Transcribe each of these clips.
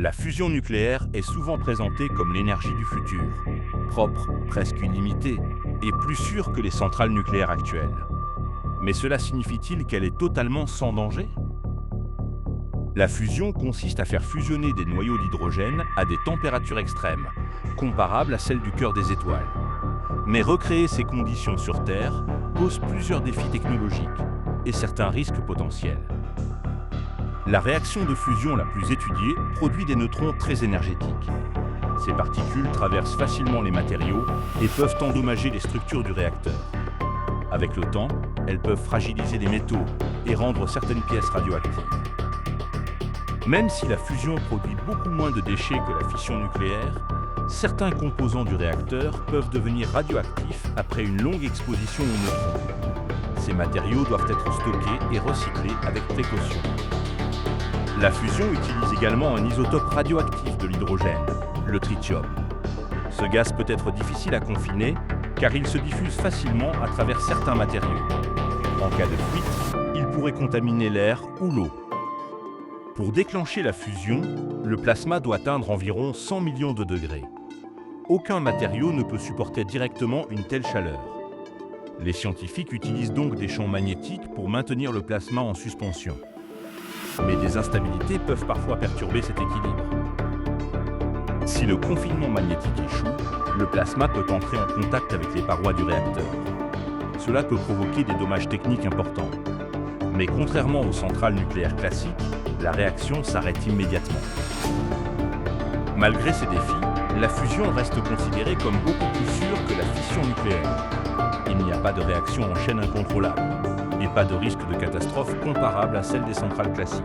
La fusion nucléaire est souvent présentée comme l'énergie du futur, propre, presque illimitée, et plus sûre que les centrales nucléaires actuelles. Mais cela signifie-t-il qu'elle est totalement sans danger? La fusion consiste à faire fusionner des noyaux d'hydrogène à des températures extrêmes, comparables à celles du cœur des étoiles. Mais recréer ces conditions sur Terre pose plusieurs défis technologiques et certains risques potentiels. La réaction de fusion la plus étudiée produit des neutrons très énergétiques. Ces particules traversent facilement les matériaux et peuvent endommager les structures du réacteur. Avec le temps, elles peuvent fragiliser les métaux et rendre certaines pièces radioactives. Même si la fusion produit beaucoup moins de déchets que la fission nucléaire, certains composants du réacteur peuvent devenir radioactifs après une longue exposition aux neutrons. Ces matériaux doivent être stockés et recyclés avec précaution. La fusion utilise également un isotope radioactif de l'hydrogène, le tritium. Ce gaz peut être difficile à confiner car il se diffuse facilement à travers certains matériaux. En cas de fuite, il pourrait contaminer l'air ou l'eau. Pour déclencher la fusion, le plasma doit atteindre environ 100 millions de degrés. Aucun matériau ne peut supporter directement une telle chaleur. Les scientifiques utilisent donc des champs magnétiques pour maintenir le plasma en suspension. Mais des instabilités peuvent parfois perturber cet équilibre. Si le confinement magnétique échoue, le plasma peut entrer en contact avec les parois du réacteur. Cela peut provoquer des dommages techniques importants. Mais contrairement aux centrales nucléaires classiques, la réaction s'arrête immédiatement. Malgré ces défis, la fusion reste considérée comme beaucoup plus sûre que la fission nucléaire. Il n'y a pas de réaction en chaîne incontrôlable et pas de risque de catastrophe comparable à celle des centrales classiques.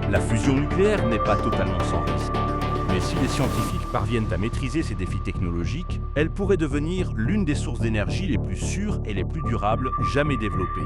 La fusion nucléaire n'est pas totalement sans risque, mais si les scientifiques parviennent à maîtriser ces défis technologiques, elle pourrait devenir l'une des sources d'énergie les plus sûres et les plus durables jamais développées.